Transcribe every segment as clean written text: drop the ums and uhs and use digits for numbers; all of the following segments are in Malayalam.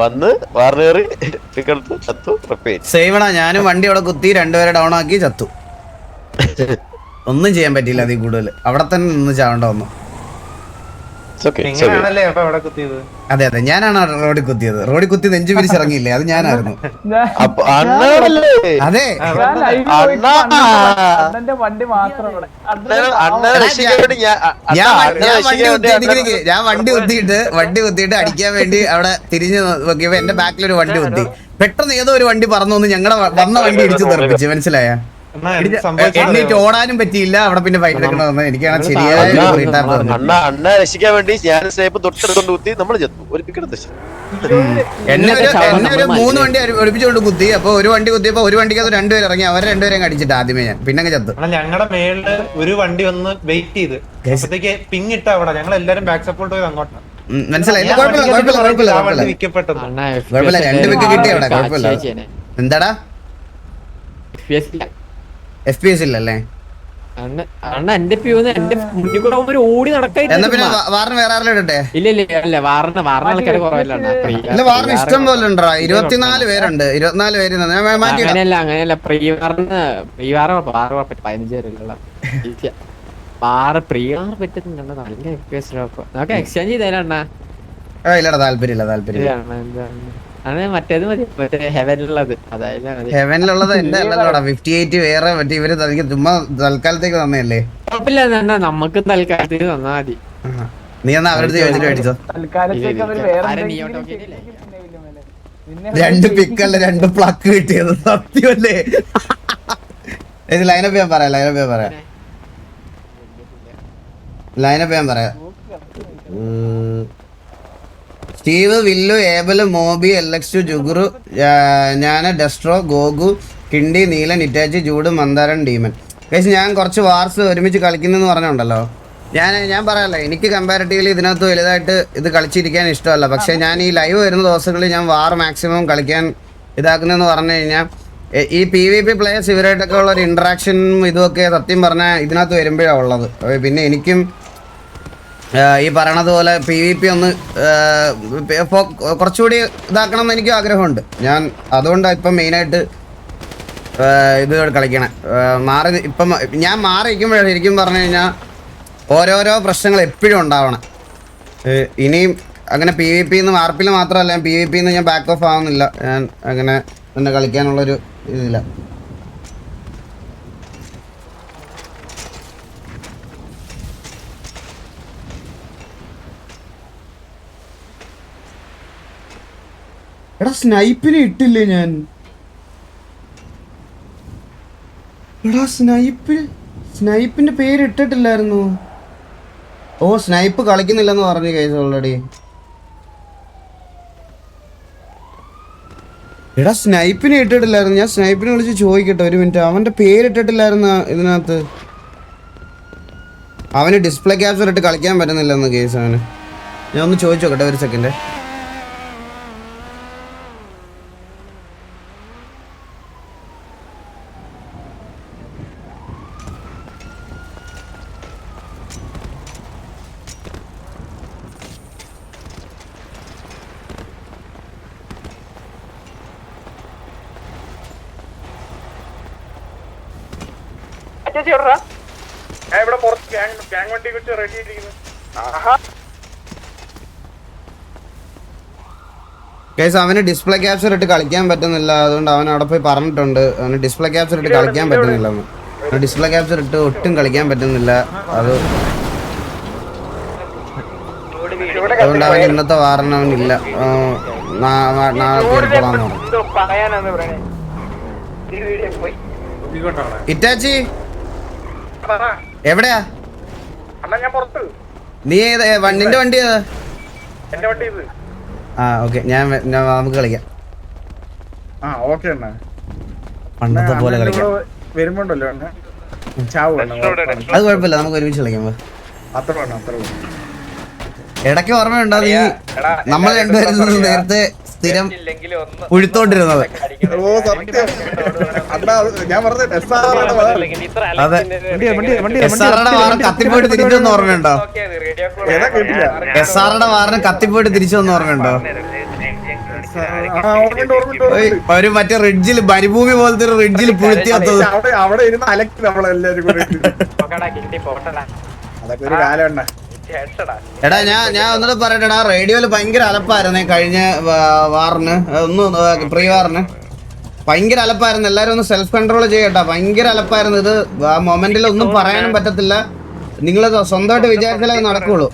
വന്ന് വാർന്നേറി പിക്കെടുത്ത് ചത്തു റിപ്പീറ്റ്. സേവണ ഞാനും വണ്ടി അവിടെ കുത്തി രണ്ടുപേരെ ഡൗൺ ആക്കി ചത്തു. ഒന്നും ചെയ്യാൻ പറ്റിയില്ല അതിൽ കൂടുതൽ. അവിടെ തന്നെ നിന്ന് ചാവേണ്ട വന്നു. അതെ അതെ ഞാനാണ് റോഡിൽ കുത്തിയത്. റോഡിൽ കുത്തി നെഞ്ചു പിരിച്ചിറങ്ങിയില്ലേ, അത് ഞാനായിരുന്നു. അതെ ഞാൻ വണ്ടി കുത്തിയിട്ട് അടിക്കാൻ വേണ്ടി അവിടെ തിരിഞ്ഞ് നോക്കിയപ്പോ എന്റെ ബാക്കിലൊരു വണ്ടി കുത്തി. പെട്ടെന്ന് ഏതോ ഒരു വണ്ടി പറന്നു വന്ന് ഞങ്ങളുടെ വന്ന വണ്ടി ഇടിച്ചു തെറിപ്പിച്ചു. മനസ്സിലായ? എന്നിട്ട് ഓടാനും പറ്റിയില്ല. അവിടെ പിന്നെ ഫൈറ്റ് എടുക്കണം വന്നത്. എനിക്കാണ് ശരിയായ അണ്ണ രക്ഷിക്കാൻ വേണ്ടി ഞാൻ സ്നേപ്പ് തൊട്ടെടുത്തോണ്ട് കുത്തി നമ്മൾ ചത്തു. ഒരു പിക്കെടുത്ത് എന്നെ ഒരു 3 വണ്ടി ഒളിപ്പിച്ചുകൊണ്ട് കുത്തി. അപ്പൊ ഒരു വണ്ടി കുത്തിയപ്പോ ഒരു വണ്ടിക്കകത്ത് 2 പേര് ഇറങ്ങി. അവരെ 2 പേരെ അടിച്ചിട്ട് ആദ്യമേ ഞാൻ പിന്നെ ചത്തു. ഞങ്ങളുടെ മേളില് ഒരു വണ്ടി വന്ന് വെയിറ്റ് ചെയ്ത് അപ്പത്തേക്ക് പിങ്ങിട്ട അവിടെ ഞങ്ങൾ എല്ലാരും ബാക്ക് സപ്പോർട്ട് ചെയ്ത് അങ്ങോട്ട്. മനസ്സിലായി? കുഴപ്പമില്ല 2 വിക്കറ്റ് കിട്ടി അവിടെ. കുഴപ്പമില്ല. എന്താടാ FPS ഇല്ലല്ലേ? എന്റെ ഓടി നടക്കായിട്ട് വേറെ ആരെങ്കിലും ഇടട്ടെ? ഇല്ല വാറിന് ആൾക്കാര് കുറവല്ല. വാറിന് ഇഷ്ടം പോലെ ഉണ്ടോ? 24 പേരുണ്ട്. 24 പേര് അങ്ങനെയല്ല. പ്രീവാറ് 15 പേരുള്ള പ്രീവാറ് പറ്റുന്നുണ്ട്. നല്ല FPS നമുക്ക് എക്സ്ചേഞ്ച് ചെയ്തേലണ്ണ. ഇല്ലടാ താല്പര്യമില്ല. മറ്റേത് മതി. മറ്റേ ഹെവനിലുള്ളത്. ഹെവനിലുള്ളത് എന്റെ അല്ലല്ലോടാ. 58 വേറെ മറ്റേ ഇവര് ചുമ്മാ തൽക്കാലത്തേക്ക് തന്നെയല്ലേ? കുഴപ്പമില്ല, നമുക്ക് തൽക്കാലത്തേക്ക് തന്നാ മതി. നീ എന്നാ അവരുടെ ചോദിച്ചിട്ട് മേടിച്ചോ. 2 പിക്കല്ല 2 പ്ലക്ക് കിട്ടിയത് സത്യമല്ലേ? ഇത് ലൈനപ്പ് ഞാൻ പറയാം. സ്റ്റീവ്, വില്ലു, ഏബല്, മോബി, LX2, ജുഗുറു, ഞാന്, ഡെസ്ട്രോ, ഗോഗു, കിണ്ടി, നീലൻ, ഇറ്റാച്ചി, ജൂഡ്, മന്ദാരൻ, ഡീമൻ. പക്ഷേ ഞാൻ കുറച്ച് വാർസ് ഒരുമിച്ച് കളിക്കുന്നെന്ന് പറഞ്ഞുണ്ടല്ലോ. ഞാൻ പറയാമല്ലോ, എനിക്ക് കമ്പാരിറ്റീവ്ലി ഇതിനകത്ത് വലുതായിട്ട് ഇത് കളിച്ചിരിക്കാൻ ഇഷ്ടമല്ല. പക്ഷേ ഞാൻ ഈ ലൈവ് വരുന്ന ദിവസങ്ങളിൽ ഞാൻ വാർ മാക്സിമം കളിക്കാൻ ഇതാക്കുന്നതെന്ന് പറഞ്ഞു കഴിഞ്ഞാൽ ഈ PvP പ്ലേയേഴ്സ് ഇവരായിട്ടൊക്കെ ഉള്ള ഒരു ഇൻട്രാക്ഷനും ഇതുമൊക്കെ സത്യം പറഞ്ഞാൽ ഇതിനകത്ത് വരുമ്പോഴാണ് ഉള്ളത്. പിന്നെ എനിക്കും ഈ പറയണത് പോലെ PvP ഒന്ന് കുറച്ചുകൂടി ഇതാക്കണം എന്ന് എനിക്കും ആഗ്രഹമുണ്ട്. ഞാൻ അതുകൊണ്ടാണ് ഇപ്പം മെയിനായിട്ട് ഇത് കളിക്കണേ. ഞാൻ മാറി നിൽക്കുമ്പോഴാണ് ശരിക്കും പറഞ്ഞു കഴിഞ്ഞാൽ ഓരോരോ പ്രശ്നങ്ങൾ എപ്പോഴും ഉണ്ടാവണം. ഇനിയും അങ്ങനെ PvP എന്ന് RP മാത്രമല്ല, ഞാൻ PvP ഞാൻ ബാക്ക് ഓഫ് ആവുന്നില്ല. ഞാൻ അങ്ങനെ തന്നെ കളിക്കാനുള്ളൊരു ഇതില്ല. എടാ സ്നൈപ്പിന് ഇട്ടില്ലേ ഞാൻ? എടാ സ്നൈപ്പിന്റെ പേര് ഇട്ടിട്ടില്ലായിരുന്നു. ഓ സ്നൈപ്പ് കളിക്കുന്നില്ലെന്ന് പറഞ്ഞു കേസ് ഓൾറെഡി. എടാ സ്നൈപ്പിനെ ഇട്ടിട്ടില്ലായിരുന്നു. ഞാൻ സ്നൈപ്പിനെ വിളിച്ച് ചോദിക്കട്ടെ ഒരു മിനിറ്റ്. അവന്റെ പേരിട്ടിട്ടില്ലായിരുന്നു ഇതിനകത്ത്. അവന് ഡിസ്പ്ലേ ക്യാപ്ചർ ഇട്ട് കളിക്കാൻ പറ്റുന്നില്ലെന്ന് കേസ്. അവന് ഞാൻ ഒന്ന് ചോദിച്ചു നോക്കട്ടെ ഒരു സെക്കൻഡ്. അവന് ഡിസ്പ്ലേ ക്യാപ്ചർ ഇട്ട് കളിക്കാൻ പറ്റുന്നില്ല. അതുകൊണ്ട് അവൻ അവിടെ പോയി പറഞ്ഞിട്ടുണ്ട് അവന് ഡിസ്പ്ലേ ക്യാപ്ചർ ഇട്ട് കളിക്കാൻ പറ്റുന്നില്ല. ഡിസ്പ്ലേ ക്യാപ്ചർ ഇട്ട് ഒട്ടും കളിക്കാൻ പറ്റുന്നില്ല. അതുകൊണ്ട് അവൻ ഇന്നത്തെ വാറന് അവനില്ല. ഇറ്റാച്ചി എവിടെയാ? നീ നിന്റെ വണ്ടി ഏതാ? ആ ഓക്കെ നമുക്ക് കളിക്കാം. പണ്ടത്തെ പോലെ കളിക്കാം. അത് കുഴപ്പമില്ല, നമുക്ക് ഒരുമിച്ച് കളിക്കാം. ഇടയ്ക്ക് ഓർമ്മയുണ്ടോ നീ നമ്മൾ രണ്ടുപേരും നേരത്തെ സ്ഥിരം പുഴുത്തോണ്ടിരുന്നത്. ഓ സത്യം. അണ്ണാ ഞാൻ പറഞ്ഞത് അതെ, SR-ടെ വാറിന് കത്തിപ്പോയിട്ട് തിരിച്ചൊന്ന് ഓർമ്മയുണ്ടോ? ഏതാ കേട്ടില്ല. SR-ടെ വാറിന് കത്തിപ്പോയിട്ട് തിരിച്ചൊന്ന് ഓർമ്മയുണ്ടോ? ഒരു മറ്റേ റിഡ്ജിൽ മരുഭൂമി പോലത്തെ ഒരു റിഡ്ജിൽ പുഴുത്തിയാത്തത്. അവിടെ ഇരുന്ന് അലക്കി നമ്മളെല്ലാരും കൂടെ അതൊക്കെ ഒരു കാലം എണ്ണ. എടാ ഞാൻ ഒന്നുകൂടെ പറയട്ടെടാ, റേഡിയോയില് ഭയങ്കര അലപ്പായിരുന്നേ കഴിഞ്ഞ വാറിന്, പ്രീ വാറിന് ഭയങ്കര അലപ്പായിരുന്നു. എല്ലാരും ഒന്ന് സെൽഫ് കൺട്രോൾ ചെയ്യട്ടാ, ഭയങ്കര അലപ്പായിരുന്നു. ഇത് ആ മൊമെന്റിൽ ഒന്നും പറയാനും പറ്റത്തില്ല. നിങ്ങൾ സ്വന്തമായിട്ട് വിചാരിച്ചാലേ അത് നടക്കുള്ളൂ.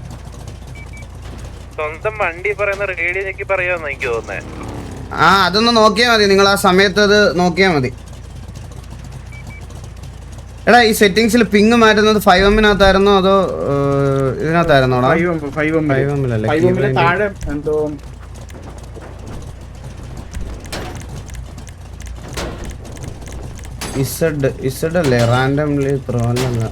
സ്വന്തം വണ്ടി പറയുന്ന റേഡിയോ ഞെക്കി പറയാന്ന് എനിക്ക് തോന്നുന്നേ. ആ അതൊന്ന് നോക്കിയാൽ മതി, നിങ്ങൾ ആ സമയത്ത് അത് നോക്കിയാൽ മതി. എടാ ഈ സെറ്റിങ്സിൽ പിങ് മാറ്റുന്നത് 5M-നകത്തായിരുന്നോ അതോ ഇതിനകത്തായിരുന്നോടാ? 5M-ലല്ലേ? 5M താഴെ എന്തോ ഇസഡ് അല്ലേ? റാൻഡംലി ത്രോ അല്ല,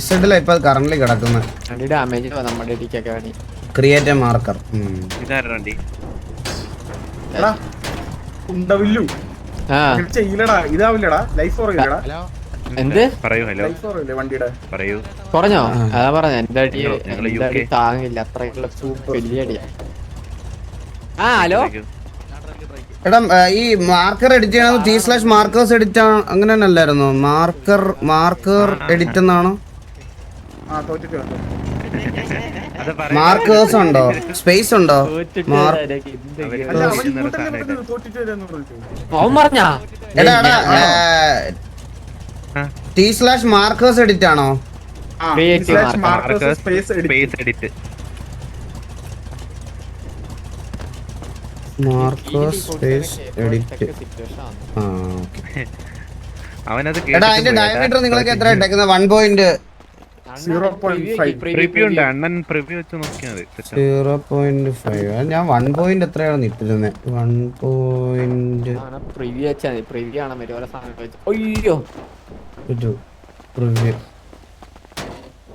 ഇസഡിലാ ഇപ്പൊ കറന്റ് കിടക്കുന്നത്. ഡാമേജ് നമ്മുടെ ഇടിക്കൊക്കെ വേണ്ടി ക്രിയേറ്റ് എ മാർക്കർ. ഇതാരണ്ടി എടാ ഉണ്ടവില്ലു ചെയ്യില്ലടാ, ഇതാവില്ലടാ. ലൈഫ് ഓറില്ലടാ. എന്ത് പറയൂ. ഹലോ ലൈഫ് ഓറില്ലേ വണ്ടിയുടെ? പറയൂ. കുറഞ്ഞോ? അതാ പറഞ്ഞ എന്റെ അടി താങ്ങില്ല, അത്രയുള്ള വലിയ അടിയാ. ആ ഹലോ എടാ ഈ മാർക്കർ എഡിറ്റ് ചെയ്യണത് T/markers എഡിറ്റ് അങ്ങനെ തന്നെ അല്ലായിരുന്നോ? മാർക്കർ എഡിറ്റ് എന്നാണോ? ആ തോറ്റിട്ട് വന്നു. മാർക്കേഴ്സ് ഉണ്ടോ? സ്പേസ് ഉണ്ടോ? അല്ല അവൻ ഇങ്ങോട്ടല്ലേ പറഞ്ഞത് തോറ്റിട്ട് വരാന്ന് പറഞ്ഞിട്ട്. അവൻ പറഞ്ഞാ എടാ T/markers എഡിറ്റ് ആണോ? Markers space edit. Markers space edit. ആ ഓക്കേ. അവനത് എടാ അതിന്റെ ഡയമീറ്റർ നിങ്ങളൊക്കെ എത്ര ഇട്ടേക്കുന്നത്? 1.0.5 പ്രിവ്യൂ ഉണ്ട്. അണ്ണൻ പ്രിവ്യൂ വെച്ച് നോക്കിയാൽ മതി. 0.5. ഞാൻ 1 എത്രയാണ് ഇട്ടിരുന്നത്? 1. പ്രിവ്യൂ വെച്ചാ മതി. പ്രിവ്യൂ ആണ് മറ്റേ സാധനം വെച്ച്. അയ്യോ പ്രിവ്യൂ.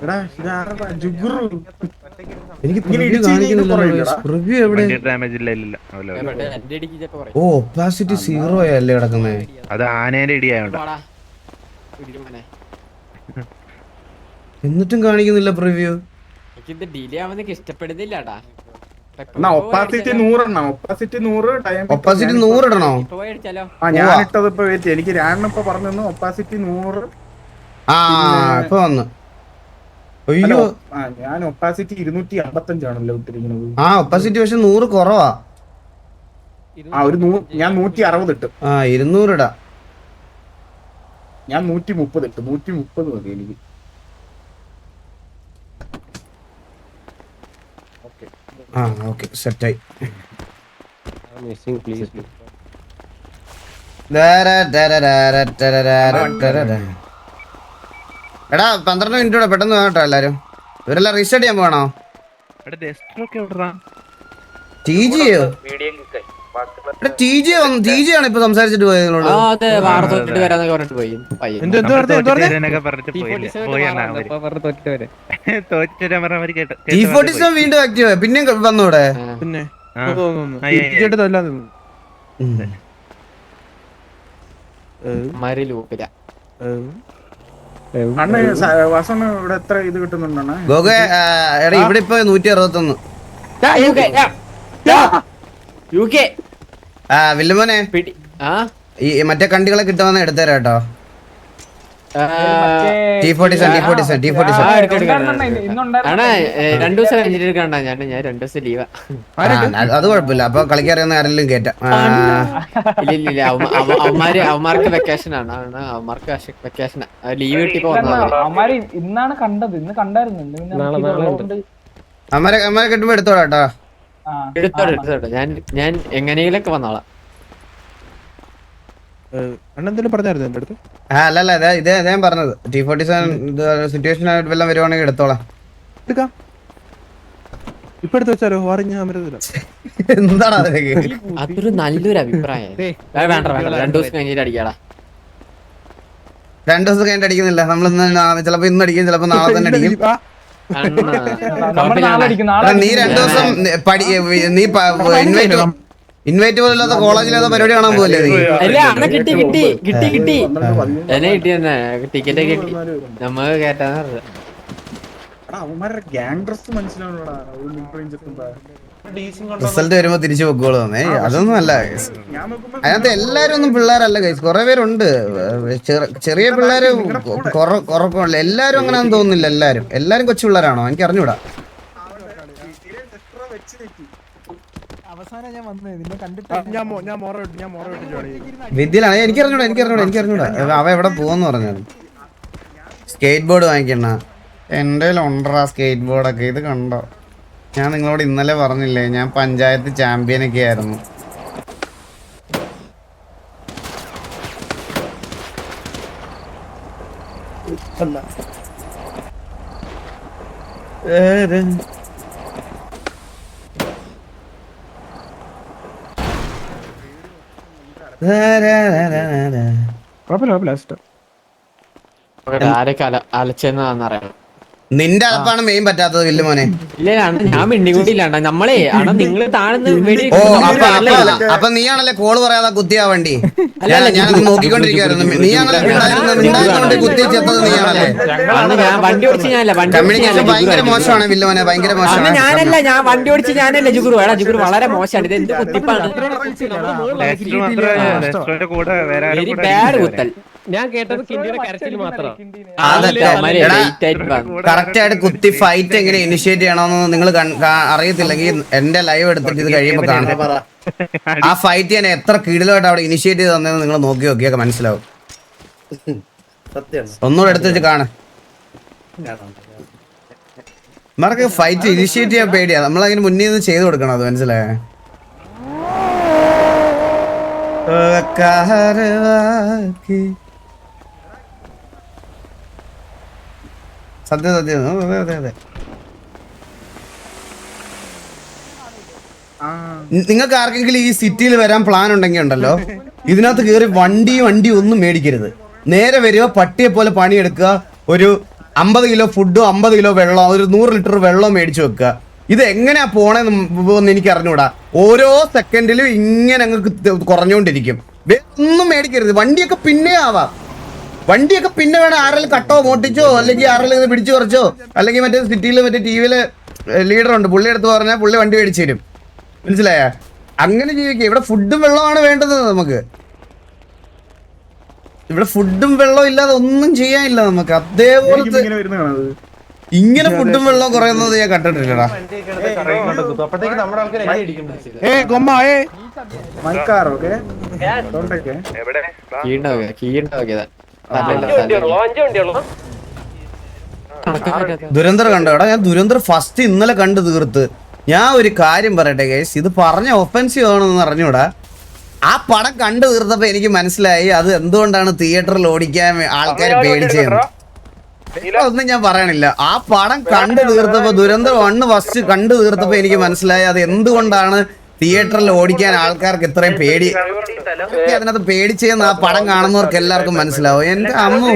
എടാ ഇതാരാ ജുഗുറു? എനിക്ക് ഇങ്ങനെ പ്രിവ്യൂ ഇടിച്ച് കഴിഞ്ഞാൽ ഇത് കാണിക്കുന്നില്ല. കുറയില്ലടാ. പ്രിവ്യൂ എവിടെ? ഡാമേജ് ഇല്ല. എന്റെ ഇടിക്ക് ചെപ്പ പറയും. ഓ ഒപ്പാസിറ്റി 0 അല്ലേ കിടക്കുന്നേ? അത് ആനേന്റെ ഇടിയായോണ്ട്. എന്നിട്ടും കാണിക്കുന്നില്ല പ്രിവ്യൂ. എനിക്കിത് ഡിലേ ആവുന്നൊക്കെ ഇഷ്ടപ്പെടുന്നില്ലടാ. എന്നാ ഒപ്പാസിറ്റി 100 എണ്ണ. ഒപ്പാസിറ്റി 100 ഒപ്പാസിറ്റി 100 ഇടണോ? ഇപ്പൊ പോയി അടിച്ചാലോ? ആ ഞാൻ ഇട്ടത് ഇപ്പൊ വെയിറ്റ്. എനിക്ക് രാണിപ്പോ പറഞ്ഞു ഒപ്പാസിറ്റി 100. ആ ഇപ്പൊ വന്നു. അയ്യോ ആ ഞാൻ ഒപ്പാസിറ്റി 255 ആണല്ലോ ഇട്ടിരിക്കുന്നത്. ആ ഒപ്പാസിറ്റി പക്ഷെ 100 കുറവാ. ആ ഒരു ഞാൻ 160 ഇട്ടു. ആ 200 ഇടാ. ഞാൻ 130 ഇട്ടു. 130 മതി എനിക്ക്. ആ ഓക്കെ സെറ്റായി. എടാ 12 മിനിറ്റ് കൂടെ പെട്ടെന്ന് വേണട്ടോ എല്ലാരും. ഇവരെല്ലാം റീസ്റ്റാർട്ട് ചെയ്യാൻ പോകണോ? TG-യോ? TG ആണ് ഇപ്പൊ സംസാരിച്ചിട്ട് പോയത് നിങ്ങളോട്. ആ അതെ വാർ തോറ്റിട്ട് വരാന്നൊക്കെ പറഞ്ഞിട്ട് പോയി പയ്യൻ. T47 വീണ്ടും ആക്റ്റീവ് പിന്നെ വന്നൂടെ? മരി ലൂപ്പില അണ്ണ വസണ് ഇവിടെ എത്ര ഇത് കിട്ടുന്നുണ്ടാണ്? ഗോഗേ എടാ ഇവിടെ ഇപ്പൊ 161. വില്ലുമോനെ ഈ മറ്റേ കണ്ടികളെ കിട്ടുമെന്ന് എടുത്തേരാ കേട്ടോ. T47 ആണാ 2 ദിവസം കഴിഞ്ഞിട്ട് എടുക്കണ്ട. ഞാൻ 2 ദിവസം ലീവാ. അത് കുഴപ്പമില്ല. അപ്പൊ കളിക്കാറിയുന്ന ആരെങ്കിലും കേറ്റാം. ഇല്ല അവന്മാർക്ക് വെക്കേഷൻ ആണ്. അവന്മാർക്ക് വെക്കേഷൻ ലീവ് കിട്ടിയപ്പോ അവന്മാര് ഇന്നാണ് കണ്ടത്. ഇന്ന് കണ്ടായിരുന്നു. അമ്മരെ കിട്ടുമ്പോ എടുത്തോളാം കേട്ടോ. എടുത്തോട്ടെ. ഞാൻ എങ്ങനെയൊക്കെ വന്നോളാം. അല്ലല്ല ഇതേ ഞാൻ പറഞ്ഞത്. T47 സിറ്റുവേഷൻ ആയിട്ട് വല്ലതും വരുവാണെങ്കിൽ എടുത്തോളാം. എന്താണ് അതൊരു നല്ലൊരു അഭിപ്രായം. വേണ്ട 2 ദിവസം കഴിഞ്ഞിട്ട് അടിക്കാടാ. 2 ദിവസം കഴിഞ്ഞിട്ട് അടിക്കുന്നില്ല. നമ്മൾ ചിലപ്പോ ഇന്ന് അടിക്കും, ചിലപ്പോ നാളെ തന്നെ അടിക്കും. നീ 2 ദിവസം നീ ഇൻവൈറ്റ് ഇൻവൈറ്റ് പോലും ഇല്ലാത്ത കോളേജിലേതോ പരിപാടി കാണാൻ പോകല്ലേ നീ? അല്ല അണ്ണ കിട്ടി എന്നെ കിട്ടി തന്നെ ടിക്കറ്റ് കിട്ടി നമ്മക്ക് കേറ്റാന്ന് പറഞ്ഞു. അവന്മാരുടെ ഗ്യാങ് ഡ്രസ് മനസ്സിലാവണോടാ ഒരു മിഡ് റേഞ്ച് എത്തുമ്പോ. റിസൾട്ട് വരുമ്പോ തിരിച്ചു പൊക്കോളൂ തന്നെ. അതൊന്നും അല്ല ഞാൻ നോക്കുമ്പോ അതിനകത്ത് എല്ലാരും ഒന്നും പിള്ളേരല്ല ഗൈസ്, കുറെ പേരുണ്ട്. ചെറിയ പിള്ളേര് കുറക്കുള്ള എല്ലാരും അങ്ങനെയാണെന്ന് തോന്നുന്നില്ല. എല്ലാരും കൊച്ചു പിള്ളേരാണോ എനിക്ക് അറിഞ്ഞൂടാ. വിദ്യയിലാണ് എനിക്കറിഞ്ഞൂടാ അവ എവിടെ പോവെന്ന് പറഞ്ഞത്. സ്കേറ്റ് ബോർഡ് വാങ്ങിക്കണ എൻ്റെ ഉണ്ടറാ സ്കേറ്റ് ബോർഡൊക്കെ. ഇത് കണ്ടോ, ഞാൻ നിങ്ങളോട് ഇന്നലെ പറഞ്ഞില്ലേ ഞാൻ പഞ്ചായത്ത് ചാമ്പ്യനൊക്കെ ആയിരുന്നു. ആരൊക്കെ അലച്ചെന്നറിയാം. നിന്റെ അലപ്പാണ് മെയിൻ പറ്റാത്തത് വില്ലു മോനെ. ഇല്ല ഞാൻ മിണ്ടിക്കൂട്ടിയില്ല നമ്മളെ അണ്ണാ നിങ്ങള് താഴ്ന്ന് ഓ അപ്പൊ നീയാണല്ലേ കോള് പറയാതെ കുത്തിയാ വണ്ടി. ഞാനത് നോക്കിക്കൊണ്ടിരിക്കുവായിരുന്നു. നീയാണല്ലേ മിണ്ടായിരുന്നോണ്ട് കുത്തി ചെത്തത് നീയാണല്ലേ. ഞാൻ വണ്ടി ഓടിച്ച് ഞാനല്ല കമ്മ്യൂണിക്കേഷൻ ഭയങ്കര മോശമാണ് വില്ലു മോനെ, ഭയങ്കര മോശമാണ്. ഞാൻ വണ്ടി ഓടിച്ച് ഞാനല്ല ജുഗുറു. എടാ ജുഗുറു വളരെ മോശമാണ്. ഇത് എന്ത് കുത്തിപ്പാണ്, വെരി ബാഡ് കുത്തൽ. ഞാൻ കേട്ടത് കിണ്ടിയുടെ കരച്ചിൽ മാത്രം. കറക്റ്റ് ആയിട്ട് കുത്തി ഫൈറ്റ് എങ്ങനെ ഇനിഷ്യേറ്റ് ചെയ്യണമെന്ന് നിങ്ങൾ അറിയത്തില്ലെങ്കിൽ എന്റെ ലൈവ് എടുത്തിട്ട് ഇത് കഴിയുമ്പോ കാണാം. ആ ഫൈറ്റ് ഞാൻ എത്ര കീഴിലോട്ട് അവിടെ ഇനിഷ്യേറ്റ് ചെയ്ത് തന്നെന്ന് നിങ്ങൾ നോക്കി നോക്കിയൊക്കെ മനസ്സിലാവും. ഒന്നുകൂടെ എടുത്ത് വെച്ച് കാണാം. ഇവർക്ക് ഫൈറ്റ് ഇനിഷ്യേറ്റ് ചെയ്യാൻ പേടിയാ. നമ്മളതിന് മുന്നേ നിന്ന് ചെയ്ത് കൊടുക്കണം. അത് മനസ്സിലായേ. സത്യം അതെ. നിങ്ങൾക്ക് ആർക്കെങ്കിലും ഈ സിറ്റിയിൽ വരാൻ പ്ലാൻ ഉണ്ടെങ്കിൽ ഉണ്ടല്ലോ, ഇതിനകത്ത് കയറി വണ്ടി ഒന്നും മേടിക്കരുത്. നേരെ വരിക, പട്ടിയെ പോലെ പണിയെടുക്കുക. ഒരു 50 കിലോ ഫുഡും 50 കിലോ വെള്ളം, ഒരു 100 ലിറ്റർ വെള്ളം മേടിച്ചു വെക്കുക. ഇത് എങ്ങനെയാ പോണേന്ന് എനിക്ക് അറിഞ്ഞൂടാ. ഓരോ സെക്കൻഡിലും ഇങ്ങനെ അങ്ങ് കുറഞ്ഞുകൊണ്ടിരിക്കും. ഒന്നും മേടിക്കരുത്. വണ്ടിയൊക്കെ പിന്നെ ആവാം. വണ്ടിയൊക്കെ പിന്നെ വേണം ആരെങ്കിലും കട്ടോ മോട്ടിച്ചോ അല്ലെങ്കിൽ ആരെങ്കിലും പിടിച്ചു കുറച്ചോ അല്ലെങ്കിൽ മറ്റേ സിറ്റിയിൽ മറ്റേ ടിവിയില് ലീഡറുണ്ട്, പുള്ളി എടുത്ത് പറഞ്ഞാൽ പുള്ളി വണ്ടി മേടിച്ചു തരും. മനസ്സിലായ? അങ്ങനെ ജീവിക്കുക. ഇവിടെ ഫുഡും വെള്ളമാണ് വേണ്ടത് നമുക്ക്. ഇവിടെ ഫുഡും വെള്ളവും ഇല്ലാതെ ഒന്നും ചെയ്യാനില്ല നമുക്ക്. അതേപോലത്തെ ഇങ്ങനെ ഫുഡും വെള്ളവും കുറയുന്നത് ഞാൻ കണ്ടിട്ടില്ലടാ. ദുരന്തർ കണ്ടോ? എടാ ഞാൻ ദുരന്തർ ഫസ്റ്റ് ഇന്നലെ കണ്ടു തീർത്ത്. ഞാൻ ഒരു കാര്യം പറയട്ടെ ഗൈസ്, ഇത് പറഞ്ഞ ഒഫൻസീവ് ആണെന്ന് അറിഞ്ഞൂടാ. ആ പടം കണ്ടു തീർത്തപ്പോ എനിക്ക് മനസ്സിലായി അത് എന്തുകൊണ്ടാണ് തിയേറ്ററിൽ ഓടിക്കാൻ ആൾക്കാർ പേടിച്ചതെന്ന്. ഒന്നും ഞാൻ പറയണില്ല. ആ പടം കണ്ടു തീർത്തപ്പോ ദുരന്തർ 1 ഫസ്റ്റ് കണ്ടു തീർത്തപ്പോ എനിക്ക് മനസ്സിലായി അത് എന്തുകൊണ്ടാണ് തിയേറ്ററിൽ ഓടിക്കാൻ ആൾക്കാർക്ക് ഇത്രയും പേടി. അതിനകത്ത് പേടിച്ചെന്ന് ആ പടം കാണുന്നവർക്ക് എല്ലാവർക്കും മനസ്സിലാവും. എന്റെ അമ്മ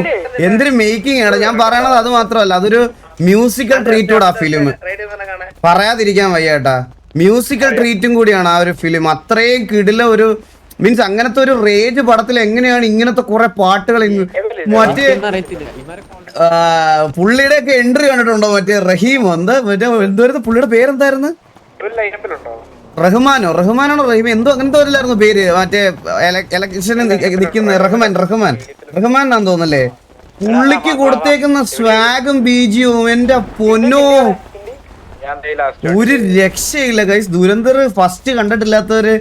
എന്തൊരു മേക്കിംഗ് ആണ്. ഞാൻ പറയണത് അത് മാത്രമല്ല, അതൊരു മ്യൂസിക്കൽ ട്രീറ്റോട് ആ ഫിലിം പറയാതിരിക്കാൻ വയ്യേട്ടാ. മ്യൂസിക്കൽ ട്രീറ്റും കൂടിയാണ് ആ ഒരു ഫിലിം. അത്രയും കിടില ഒരു മീൻസ് അങ്ങനത്തെ ഒരു റേജ് പടത്തിൽ എങ്ങനെയാണ് ഇങ്ങനത്തെ കുറെ പാട്ടുകൾ. മറ്റേ പുള്ളിയുടെ ഒക്കെ എൻട്രി കണ്ടിട്ടുണ്ടോ? മറ്റേ റഹീമോ എന്തായിരുന്നു പുള്ളിയുടെ പേരെന്തായിരുന്നു? റഹ്മാനാണോ റഹീം എന്തോ അങ്ങനത്തെ വരില്ലായിരുന്നു പേര്. മറ്റേ ഇലക്ഷന് നിൽക്കുന്ന റഹ്മാനാന്ന് തോന്നല്ലേ. പുള്ളിക്ക് കൊടുത്തേക്കുന്ന സ്വാഗും ബീജിയും എന്റെ പൊന്നോ ഒരു രക്ഷയില്ല ഗൈസ്. ദുരന്തർ ഫസ്റ്റ് കണ്ടിട്ടില്ലാത്തവര്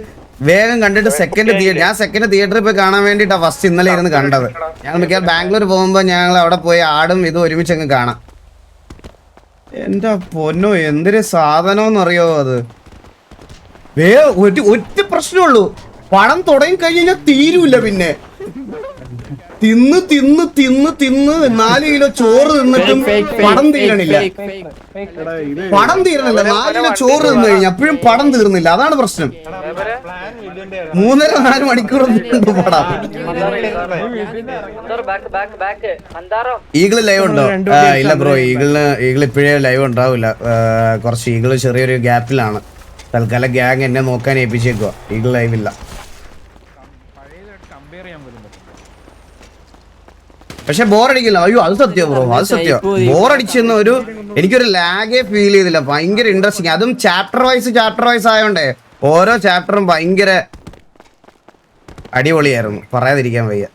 വേഗം കണ്ടിട്ട് സെക്കൻഡ് തിയേറ്റർ, ഞാൻ സെക്കൻഡ് തിയേറ്ററിൽ പോയി കാണാൻ വേണ്ടിട്ടാ ഫസ്റ്റ് ഇന്നലെ ഇരുന്ന് കണ്ടത്. ഞങ്ങൾ മിക്കവാറും ബാംഗ്ലൂർ പോകുമ്പോ ഞങ്ങൾ അവിടെ പോയി ആടും ഇത് ഒരുമിച്ച് അങ്ങ് കാണാം. എന്റെ പൊന്നോ എന്തൊരു സാധനമെന്നറിയോ അത്. ഒറ്റ പ്രശ്നമുള്ളൂ, പണം തുടങ്ങി കഴിഞ്ഞാൽ തീരൂല. പിന്നെ തിന്ന് 4 കിലോ ചോറ് തിന്നിട്ടും പടം തീരണില്ല. 4 കിലോ ചോറ് തിന്നു കഴിഞ്ഞാൽ അപ്പോഴും പടം തീർന്നില്ല. അതാണ് പ്രശ്നം. 3.5-4 മണിക്കൂർ പടം. ഈഗിള് ലൈവ് ഉണ്ടോ? ഇല്ല ബ്രോ, ഈഗിൾ ഇപ്പോഴേ ലൈവ് ഉണ്ടാവില്ല. കുറച്ച് ഈഗിള് ചെറിയൊരു ഗ്യാപ്പിലാണ്. തൽക്കാലം ഗ്യാങ് എന്നെ നോക്കാൻ ഏൽപ്പിച്ചേക്കുക. ഈഗിൾ ലൈവില്ല. പക്ഷെ ബോറടിക്കില്ല. അയ്യോ അത് സത്യം ബ്രോ, അത് സത്യം. ബോറടിച്ചെന്ന എനിക്കൊരു ലാഗേ ഫീൽ ചെയ്തില്ല. ഭയങ്കര ഇൻട്രസ്റ്റിംഗ്. അതും ചാപ്റ്റർ വൈസ് ആയോണ്ടേ ഓരോ ചാപ്റ്ററും ഭയങ്കര അടിപൊളിയായിരുന്നു, പറയാതിരിക്കാൻ വയ്യ.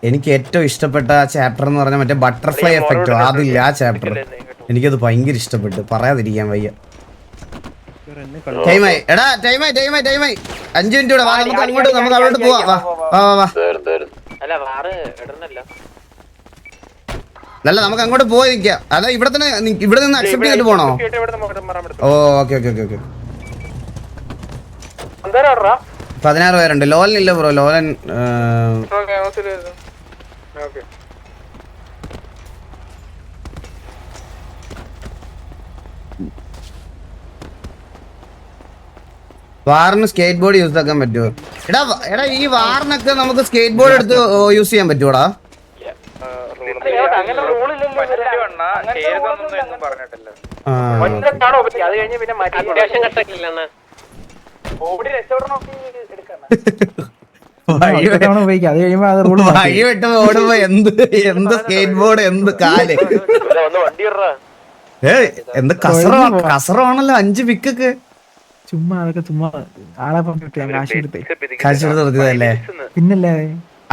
എനിക്ക് ഏറ്റവും ഇഷ്ടപ്പെട്ട ആ ചാപ്റ്റർ എന്ന് പറഞ്ഞാൽ മറ്റേ ബട്ടർഫ്ലൈ എഫക്റ്റോ അതില്ല, ആ ചാപ്റ്റർ എനിക്കത് ഭയങ്കര ഇഷ്ടപ്പെട്ടു, പറയാതിരിക്കാൻ വയ്യ. ടൈമായി എടാ, ടൈമായി 5 മിനിറ്റ് കൂടെ വാ, നമുക്ക് അങ്ങോട്ട് പോവാ. വാ അല്ല നമുക്ക് അങ്ങോട്ട് പോയി നിൽക്കാം. അല്ല ഇവിടെ നിന്ന് അക്സെപ്റ്റ് ചെയ്തിട്ട് പോണോ? ഓ ഓക്കെ 16 പേരുണ്ട്. ലോലൻ ഇല്ല ബ്രോ, ലോലൻ വാറിന് സ്കേറ്റ് ബോർഡ് യൂസ് ആക്കാൻ പറ്റുമോ? എടാ ഈ വാറിനൊക്കെ നമുക്ക് സ്കേറ്റ് ബോർഡ് എടുത്ത് യൂസ് ചെയ്യാൻ പറ്റൂടാ? വഴി വിട്ട് ഓടുമ്പോ എന്ത് സ്കേറ്റ് ബോർഡ്, എന്ത് കാല്, എന്ത് കസറാണല്ലോ 5 പിക്കൊക്കെ. ചുമ്മാ ആളെ കാശ് നിർത്തിയതല്ലേ? പിന്നല്ലേ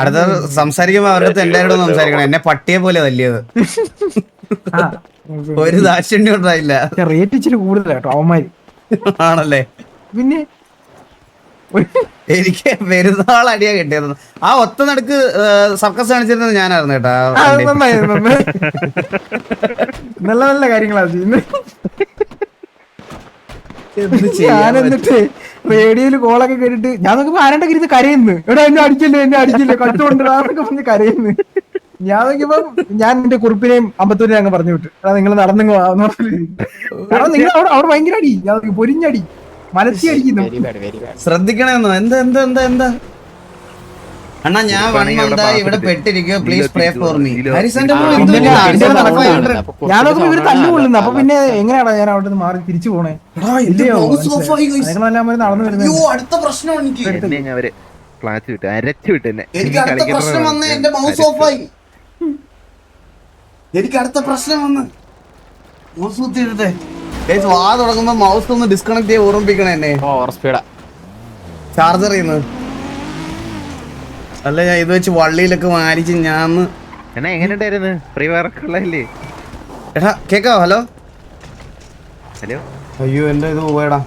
അടുത്ത സംസാരിക്കുമ്പോ അവരുടെ അടുത്ത് എല്ലാവരോടും സംസാരിക്കണം. എന്നെ പട്ടിയെ പോലെ തല്ലിയത്, ഒരു ദാക്ഷിണ്യം ഉണ്ടായില്ല. റേറ്റ് ഇച്ചിരി കൂടുതലാ കേട്ടോ അവന്മാര്. ആണല്ലേ? പിന്നെ എനിക്ക് പെരുന്നാൾ അടിയാ കിട്ടിയത്. ആ ഒത്ത നടുക്ക് സർക്കസ് കാണിച്ചിരുന്നത് ഞാനായിരുന്നു കേട്ടാ. നല്ല കാര്യങ്ങളാ ചെയ്യുന്നത്. ഞാൻ എന്നിട്ട് റേഡിയോയില് കോളൊക്കെ കേട്ടിട്ട് ഞാൻ നോക്കുമ്പോ ആരണ്ടൊക്കെ ഇരുന്ന് കരയുന്നു. എടാ എന്നെ അടിക്കില്ലേ കട്ടുകൊണ്ടിടാന്നൊക്കെ പറഞ്ഞ് കരയുന്നു. ഞാൻ നോക്കിയപ്പോ ഞാൻ എന്റെ കുറിപ്പിനെയും അമ്പത്തൂരിനെ അങ്ങ് പറഞ്ഞു വിട്ടു. എടാ നിങ്ങൾ നടന്നു കാരണം നിങ്ങൾ അവിടെ ഭയങ്കര അടി, പൊരിഞ്ഞടി, മലത്തി അടിക്കുന്നു. ശ്രദ്ധിക്കണമെന്നോ? എന്താ അണ്ണാ ഞാൻ 1 month ഇവിടെ പെട്ടിരിക്കുക, പ്ലീസ് പ്രേ ഫോർ മീ. ഞാൻ നോക്കുമ്പോ ഇവര് തല്ലുകൊള്ളുന്നു. അപ്പൊ പിന്നെ എങ്ങനെയാണോ ഞാൻ അവിടെ നിന്ന് മാറി തിരിച്ചു പോണേ? നടന്നു വരുന്നത്. അടുത്ത പ്രശ്നം എനിക്ക് അടുത്ത പ്രശ്നം വന്ന് മൗസ് കുത്തിയിട്ടെ വാ തുടങ്ങുമ്പോ മൗസ് ഒന്ന് ഡിസ്കണക്ട് ചെയ്യാൻ ഓർമ്മിപ്പിക്കണേ എന്നെ. ചാർജർ ചെയ്യുന്നത് അല്ല, ഞാൻ ഇത് വെച്ച് വള്ളിയിലൊക്കെ മാരിച്ച് ഞാൻ എങ്ങനെയുണ്ടായിരുന്നു? എടാ കേക്കാവോ? Hello hello. അയ്യോ എന്റെ ഇത് പോയടാ.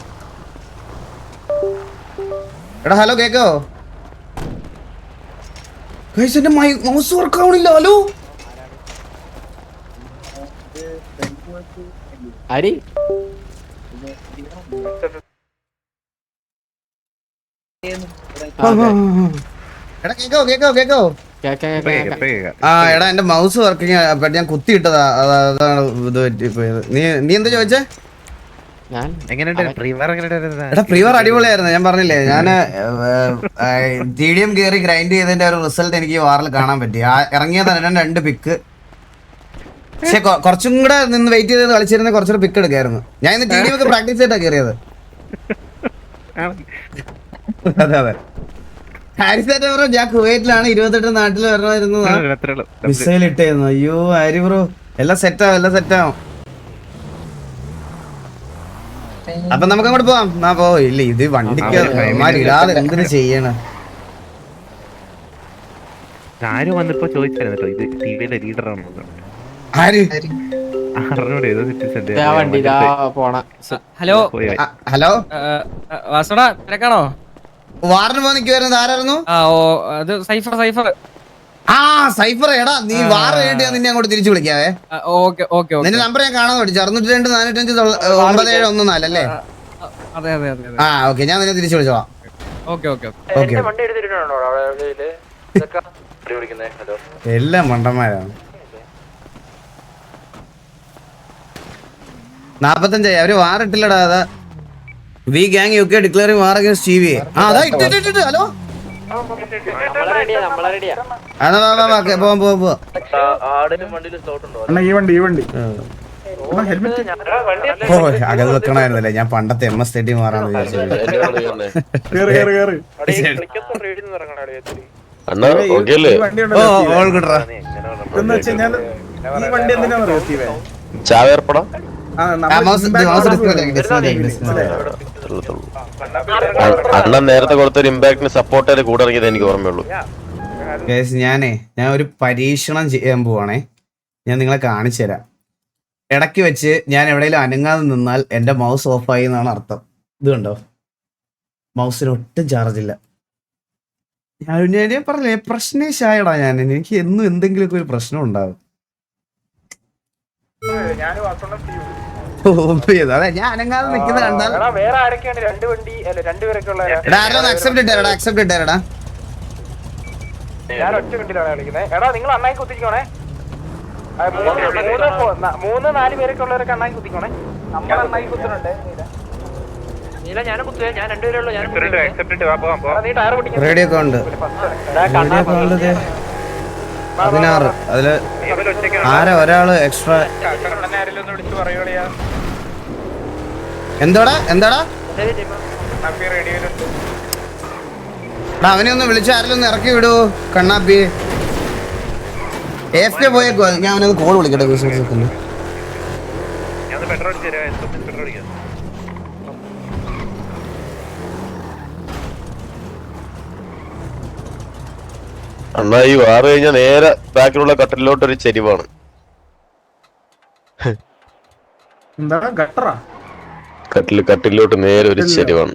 എടാ ഹലോ കേക്കാവോ? എന്റെ മൗസ് വർക്ക് ആവണില്ല. ഹലോ ആരി എടാ കേക്കാവോ? ആ എടാ എന്റെ മൗസ് വർക്കിങ് ഞാൻ കുത്തിയിട്ടതാ, അതാണ് ഇത് പറ്റിപ്പോയത്. നീ എന്താ ചോദിച്ചേ? എടാ പ്രീവർ അടിപൊളിയായിരുന്നു. ഞാൻ പറഞ്ഞില്ലേ, ഞാൻ TDM കയറി ഗ്രൈൻഡ് ചെയ്തതിന്റെ ഒരു റിസൾട്ട് എനിക്ക് വാറിൽ കാണാൻ പറ്റി. ഇറങ്ങിയതാണ് 2 പിക്ക്. പക്ഷെ കുറച്ചും കൂടെ നിന്ന് വെയിറ്റ് ചെയ്ത് കളിച്ചിരുന്ന കുറച്ചുകൂടെ പിക്ക് എടുക്കായിരുന്നു. ഞാൻ ഇന്ന് TDM ഒക്കെ പ്രാക്ടീസ് ചെയ്തിട്ടാ കയറിയത്. അതെ ഹാരിസേട്ട ബ്രോ, ഞാൻ കുവൈറ്റിലാണ്, 28 നാട്ടിൽ വരണമായിരുന്നു. മിസൈൽ ഇട്ടായിരുന്നു. അയ്യോ ഹാരി ബ്രോ, എല്ലാം സെറ്റാവും. അപ്പൊ നമുക്ക് അങ്ങോട്ട് പോവാം. ഇല്ല ഇത് വണ്ടിക്ക് ഇടാതെ എന്തിനു ചെയ്യണ? ആരും വന്നിപ്പോ ചോദിച്ചായിരുന്നു ഇത് ടിവിയിലെ ലീഡറാണോ? ആര്? ഹലോ വാസുടാ, തിരക്കാണോ? വാറിന് പോ നിൽക്കുവായിരുന്നു. ആരായിരുന്നു? സൈഫർ. ആ സൈഫർ. എടാ നീ വാറ് കേട്ടിയാ നിന്നെ അങ്ങോട്ട് തിരിച്ചു വിളിക്കാവേ. നിന്റെ നമ്പർ ഞാൻ കാണാൻ പഠിച്ചു. 602 405 9714 അല്ലേ? ആ ഓക്കെ, ഞാൻ നിന്നെ തിരിച്ചു വിളിച്ചോളാം. എല്ലാം മണ്ടന്മാരാണ്. 45 അവര് വാറിട്ടില്ലടാ. അതാ വി ഗാങ് UK ഡിക്ലെയറിംഗ് വാർ അഗൈൻസ്റ്റ് TV. അതാ ഇട്ടിട്ട്. ഹലോ പോവാ. ഈ വണ്ടി ഓ അകത് വെക്കണമായിരുന്നല്ലേ, ഞാൻ പണ്ടത്തെ MS-30 മാറാന്ന് വിചാരിച്ചു. അണ്ണാ ഓക്കെ അല്ലേ? ഓ ഓൾ ഗുഡ്രാ. ചാവേർപ്പട അണ്ണൻ നേരത്തെ കൊടുത്തൊരു ഇമ്പാക്ടിന് സപ്പോർട്ട് ചെയ്ത് കൂടെ ഇറങ്ങിയത് എനിക്ക് ഓർമ്മയുള്ളൂ. ഞാൻ ഒരു പരീക്ഷണം ചെയ്യാൻ പോവാണേ. ഞാൻ നിങ്ങളെ കാണിച്ചു തരാം. ഇടയ്ക്ക് വെച്ച് ഞാൻ എവിടെയെങ്കിലും അനങ്ങാതെ നിന്നാൽ എൻ്റെ മൗസ് ഓഫായി എന്നാണ് അർത്ഥം. ഇത് കണ്ടോ, മൗസിന് ഒട്ടും ചാർജ് ഇല്ല. ഞാൻ പറഞ്ഞേ പ്രശ്നേശായടാ ഞാൻ. എനിക്ക് എന്നും എന്തെങ്കിലുമൊക്കെ ഒരു പ്രശ്നം ഉണ്ടാകും. അതെ, ഞാൻ അനങ്ങാതെ നിൽക്കുന്ന കണ്ടാൽ അക്സെപ്റ്റ് ഇട്ടാരടാ. ഞാൻ ഒറ്റ മിനിറ്റിലാണ് കളിക്കുന്നത്. എടാ നിങ്ങൾ അണ്ണായി കുത്തിക്കോണേ. 3-4 പേരൊക്കെ ഉള്ളവരൊക്കെ അണ്ണായി കുത്തിക്കോണേ. നമ്മൾ അണ്ണായി കുത്തുന്നുണ്ട്. ഞാൻ കുത്തുക, ഞാൻ 2 പേരുള്ളൂ. നീ ടയർ പൊട്ടിക്കാൻ റേഡിയോ ഒക്കെ ഉണ്ട്. 16 അതില് ഒരാള് എക്സ്ട്രാ. എന്താടാ അവനെ ഒന്ന് വിളിച്ച് ആരെങ്കിലും ഒന്ന് ഇറക്കി വിടൂ കണ്ണാപ്പി. AFK പോയേക്കോ. ഞാൻ അവനൊന്ന് കോൾ വിളിക്കട്ടെ. അണ്ണാ ഈ വാറ് കഴിഞ്ഞാൽ നേരെ ബാക്കിലുള്ള കട്ടിലോട്ട് ഒരു ചെരിവാണ്. കട്ടിലോട്ട് നേരെ ഒരു ചെരിവാണ്.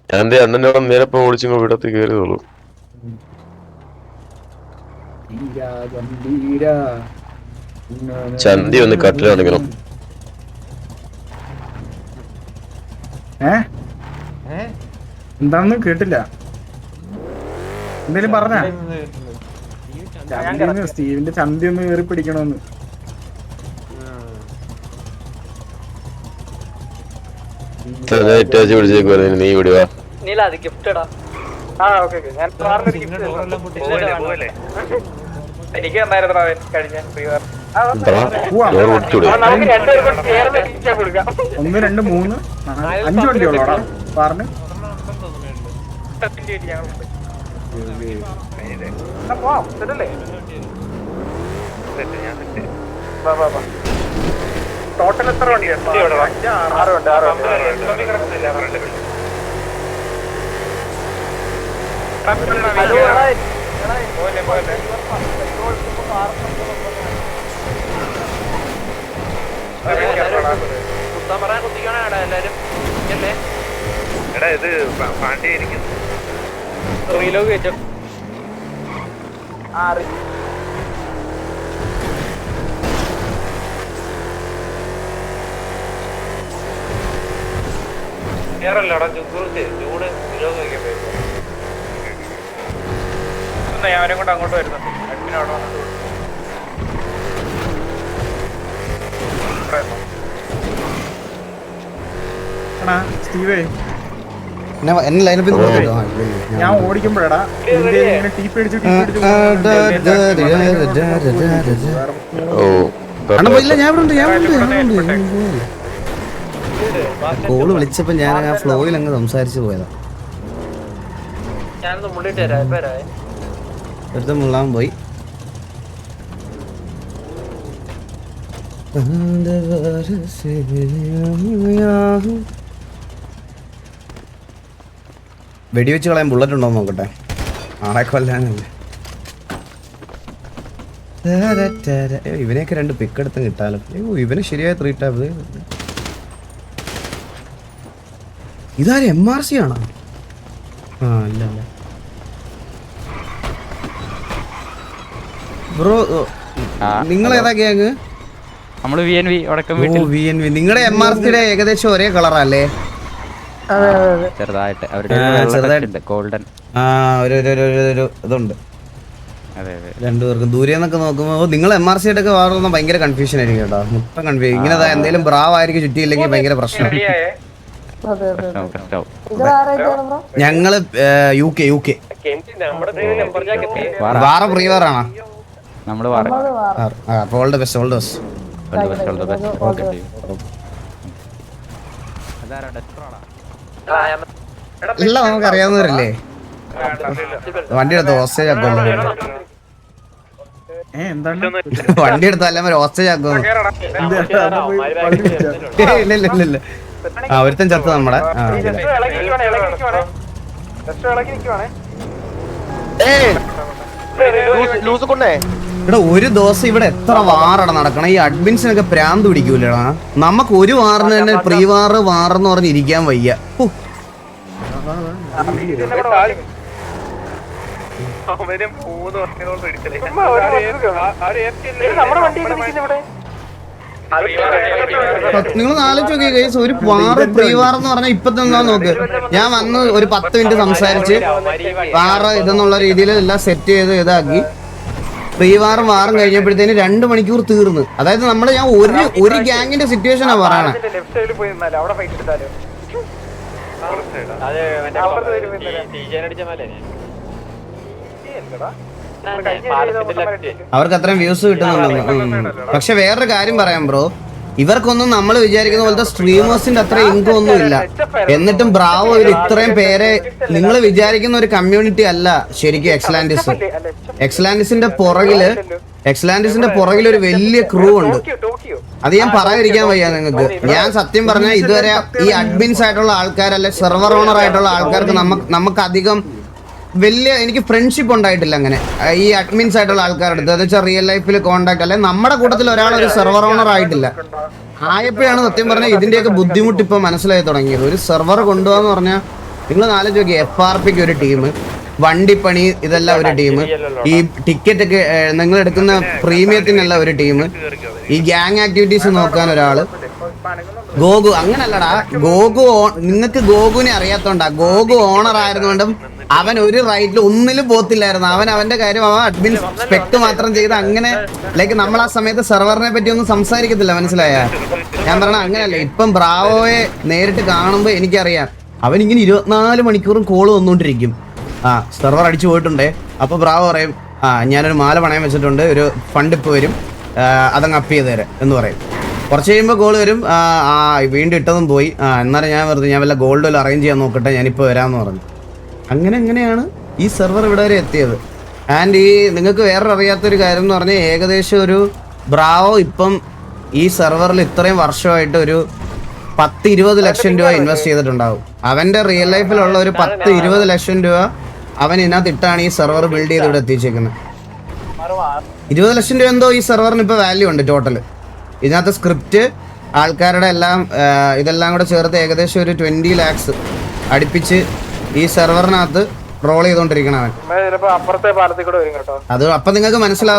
ഞാൻ എന്റെ അണ്ണനോട് നേരെ ഇപ്പൊ ഓടിച്ചു വിടത്ത് കയറിയതുള്ളൂ. ചന്തി ഒന്ന് കട്ടിലാണെങ്കിലും എന്താന്ന് കേട്ടില്ല. എന്തേലും പറഞ്ഞ സ്റ്റീവിന്റെ ചന്തി ഒന്ന് കയറി പിടിക്കണമെന്ന്. നീ ഇവിടെ വാ. എനിക്ക് തന്നായിരുന്നോ കഴിഞ്ഞ കൊടുക്കാം. 1 2 3 5 വണ്ടിയുള്ളോടാ പറഞ്ഞ്. ടോട്ടൽ എത്ര വണ്ടിയുണ്ട്? 6 ഉണ്ട്. എല്ലാരും എടാ ഇത് പാണ്ടിയായിരിക്കും. റീലോഗ് വെച്ചോ. വേറല്ലടാ ജൂണ് റീലോഗ് വയ്ക്കാൻ പറ്റും. ഞാൻ അവനെ കൊണ്ട് അങ്ങോട്ട് വരുന്നുണ്ട്. അഡ്മിൻ അവിടെ വന്നിട്ട് സ്റ്റീവേ എന്നെ ലൈനപ്പിൽ ഞാൻ ഓടിക്കുമ്പോഴാ ടീപ്പ് അടിച്ചു കോള് വിളിച്ചപ്പോ ഞാൻ ആ ഫ്ലോയിൽ അങ്ങ് സംസാരിച്ചു പോയതാ. ഞാനൊന്ന് മുള്ളിട്ട് തരാം. എടുത്ത് മുള്ളാൻ പോയി. വെടിവെച്ച് കളയാൻ ബുള്ളറ്റ് ഉണ്ടോ നോക്കട്ടെ. ആളെ കൊല്ലാനല്ലേ. ഇവനെയൊക്കെ 2 പിക്ക് എടുത്ത് കിട്ടാലോ. ഇവന് ശരിയായ 3 ടാപ്പ്. ഇതാരും MRC ആണോ? അല്ല ബ്രോ, നിങ്ങൾ ഏതാ ഗ്യാങ്? നമ്മള് VNV. നിങ്ങളുടെ MRCയുടെ ഏകദേശം ഒരേ കളറല്ലേ? ചെറുതായിട്ട് ഗോൾഡൻ ഒരു ഇതുണ്ട് രണ്ടുപേർക്കും. ദൂരെ നിന്നൊക്കെ നോക്കുമ്പോ നിങ്ങൾ MRCയുടെ ഒക്കെ വാറുന്ന ഭയങ്കര കൺഫ്യൂഷൻ ആയിരിക്കും കേട്ടോ. മൊത്തം കൺഫ്യൂഷൻ. ഇങ്ങനെ എന്തെങ്കിലും ബ്രാവ് ആയിരിക്കും ചുറ്റിയില്ലെങ്കിൽ ഭയങ്കര പ്രശ്നം. ഞങ്ങള് UK വാറ പ്രീവറാണോ? നമ്മള് ഓൾ ദ ബെസ്റ്റ്. എല്ലാം നമുക്ക് അറിയാവുന്നവരല്ലേ? വണ്ടിയുടെ ഹോസ്റ്റേജ് ആക്കുമല്ലോ. വണ്ടി എടുത്തല്ല ഹോസ്റ്റേജ് ആക്കുമെന്ന്. ഇല്ല ആ ഒരുത്തൻ ചത്ത് നമ്മുടെ. ലൂസ് കൊണ്ടേ എടാ ഒരു ദിവസം ഇവിടെ എത്ര വാറട നടക്കണം? ഈ അഡ്മിൻസിനൊക്കെ പ്രാന്ത് പിടിക്കൂലടാ. നമുക്ക് ഒരു വാറിന് തന്നെ പ്രീ വാറെന്ന് പറഞ്ഞ് ഇരിക്കാൻ വയ്യ. നമ്മുടെ വണ്ടിയൊക്കെ നിൽക്കുന്ന ഇവിടെ നിങ്ങൾ ആലോചിച്ച് നോക്കിയ കേസ്, ഒരു വാറ് പ്രീ വാറെന്ന് പറഞ്ഞാൽ ഇപ്പൊ തന്നെ നോക്ക്. ഞാൻ വന്ന് ഒരു 10 മിനിറ്റ് സംസാരിച്ച് വാറ് ഇതെന്നുള്ള രീതിയിൽ എല്ലാം സെറ്റ് ചെയ്ത് ഇതാക്കി പ്രീ വാറും കഴിഞ്ഞപ്പോഴത്തേന് 2 മണിക്കൂർ തീർന്നു. അതായത് ഞാൻ ഒരു ഗ്യാങ്ങിന്റെ സിറ്റുവേഷനാ പറയണേ. ലെഫ്റ്റ് സൈഡിൽ പോയി നിന്നാലോ, അവിടെ ഫൈറ്റ് എടുത്താലോ. അവർക്ക് അത്രയും വ്യൂസ് കിട്ടുന്നുണ്ടെന്ന്. പക്ഷെ വേറൊരു കാര്യം പറയാം ബ്രോ, ഇവർക്കൊന്നും നമ്മൾ വിചാരിക്കുന്ന പോലത്തെ സ്ട്രീമേഴ്സിന്റെ അത്ര ഇൻകം ഒന്നും ഇല്ല. എന്നിട്ടും ബ്രാവോ ഇവർ ഇത്രയും പേരെ, നിങ്ങൾ വിചാരിക്കുന്ന ഒരു കമ്മ്യൂണിറ്റി അല്ല ശരിക്കും എക്സ്ലാൻഡിസിന്റെ പുറകിൽ ഒരു വലിയ ക്രൂ ഉണ്ട്. അത് ഞാൻ പറയാതിരിക്കാൻ വയ്യ നിങ്ങൾക്ക്. ഞാൻ സത്യം പറഞ്ഞാൽ ഇതുവരെ ഈ അഡ്മിൻസ് ആയിട്ടുള്ള ആൾക്കാരല്ലെ സെർവർ ഓണർ ആയിട്ടുള്ള ആൾക്കാർക്ക് നമുക്ക് അധികം എനിക്ക് ഫ്രണ്ട്ഷിപ്പ് ഉണ്ടായിട്ടില്ല അങ്ങനെ ഈ അഡ്മിൻസ് ആയിട്ടുള്ള ആൾക്കാരുടെ അടുത്ത്. എന്ന് വെച്ചാൽ റിയൽ ലൈഫിൽ കോണ്ടാക്ട് അല്ലെ നമ്മുടെ കൂട്ടത്തിൽ ഒരാൾ ഒരു സെർവർ ഓണർ ആയിട്ടില്ല. ആയപ്പോഴാണ് സത്യം പറഞ്ഞാൽ ഇതിന്റെയൊക്കെ ബുദ്ധിമുട്ട് ഇപ്പൊ മനസ്സിലായി തുടങ്ങിയത്. ഒരു സെർവർ കൊണ്ടുപോകാന്ന് പറഞ്ഞാൽ നിങ്ങൾ ആലോചിച്ച് നോക്കി, FRPക്ക് ഒരു ടീം, വണ്ടിപ്പണി ഇതെല്ലാം ഒരു ടീം, ഈ ടിക്കറ്റ് ഒക്കെ നിങ്ങൾ എടുക്കുന്ന പ്രീമിയത്തിനെല്ലാം ഒരു ടീം, ഈ ഗ്യാങ് ആക്ടിവിറ്റീസ് നോക്കാൻ ഒരാള്, ഗോഗു അങ്ങനല്ലടാ. നിങ്ങൾക്ക് ഗോഗുവിനെ അറിയാത്തോണ്ടാ. ഗോഗു ഓണർ ആയിരുന്നുകൊണ്ടും അവൻ ഒരു റൈറ്റിൽ ഒന്നിലും പോത്തില്ലായിരുന്നു. അവന്റെ കാര്യം അഡ്മിൻ സ്പെക്ട് മാത്രം ചെയ്ത് അങ്ങനെ ലൈക്ക് നമ്മൾ ആ സമയത്ത് സെർവറിനെ പറ്റി ഒന്നും സംസാരിക്കത്തില്ല. മനസ്സിലായ ഞാൻ പറഞ്ഞ അങ്ങനല്ല. ഇപ്പം ബ്രാവോയെ നേരിട്ട് കാണുമ്പോ എനിക്കറിയാം അവനിങ്ങനെ 24 മണിക്കൂറും കോള് വന്നോണ്ടിരിക്കും. സെർവർ അടിച്ചു പോയിട്ടുണ്ടേ. അപ്പൊ ബ്രാവോ പറയും ഞാനൊരു മാല പണയം വെച്ചിട്ടുണ്ട്, ഒരു ഫണ്ട് ഇപ്പൊ വരും, അതങ്ങ് അപ്പ് ചെയ്ത് തരാം എന്ന് പറയും. കുറച്ച് കഴിയുമ്പോൾ കോള് വരും, വീണ്ടും ഇട്ടതും പോയി, എന്നാലും ഞാൻ വല്ല ഗോൾഡ് വല്ല അറേഞ്ച് ചെയ്യാൻ നോക്കട്ടെ, ഞാനിപ്പോൾ വരാമെന്ന് പറഞ്ഞു. അങ്ങനെയാണ് ഈ സെർവർ ഇവിടെ വരെ എത്തിയത്. ആൻഡ് ഈ നിങ്ങൾക്ക് വേറെ അറിയാത്തൊരു കാര്യം എന്ന് പറഞ്ഞാൽ ഏകദേശം ഒരു ബ്രാവോ ഇപ്പം ഈ സെർവറിൽ ഇത്രയും വർഷമായിട്ട് ഒരു 10-20 ലക്ഷം രൂപ ഇൻവെസ്റ്റ് ചെയ്തിട്ടുണ്ടാവും. അവന്റെ റിയൽ ലൈഫിലുള്ള ഒരു 10-20 ലക്ഷം രൂപ അവൻ ഇതിനകത്ത് ഇട്ടാണ് ഈ സെർവർ ബിൽഡ് ചെയ്ത് ഇവിടെ എത്തിച്ചേക്കുന്നത്. 20 ലക്ഷം രൂപ എന്തോ ഈ സെർവറിന് ഇപ്പോൾ വാല്യൂ ഉണ്ട് ടോട്ടൽ. ഇതിനകത്ത് സ്ക്രിപ്റ്റ് ആൾക്കാരുടെ എല്ലാം ഇതെല്ലാം കൂടെ ചേർത്ത് ഏകദേശം ഒരു 20 lakhs അടുപ്പിച്ച് ഈ സെർവറിനകത്ത് റോൾ ചെയ്തോണ്ടിരിക്കണം അവൻ. അപ്പുറത്തെ പാലത്തിൽ കൂടെ വരും കേട്ടോ. അത് അപ്പൊ നിങ്ങൾക്ക് മനസ്സിലാവും.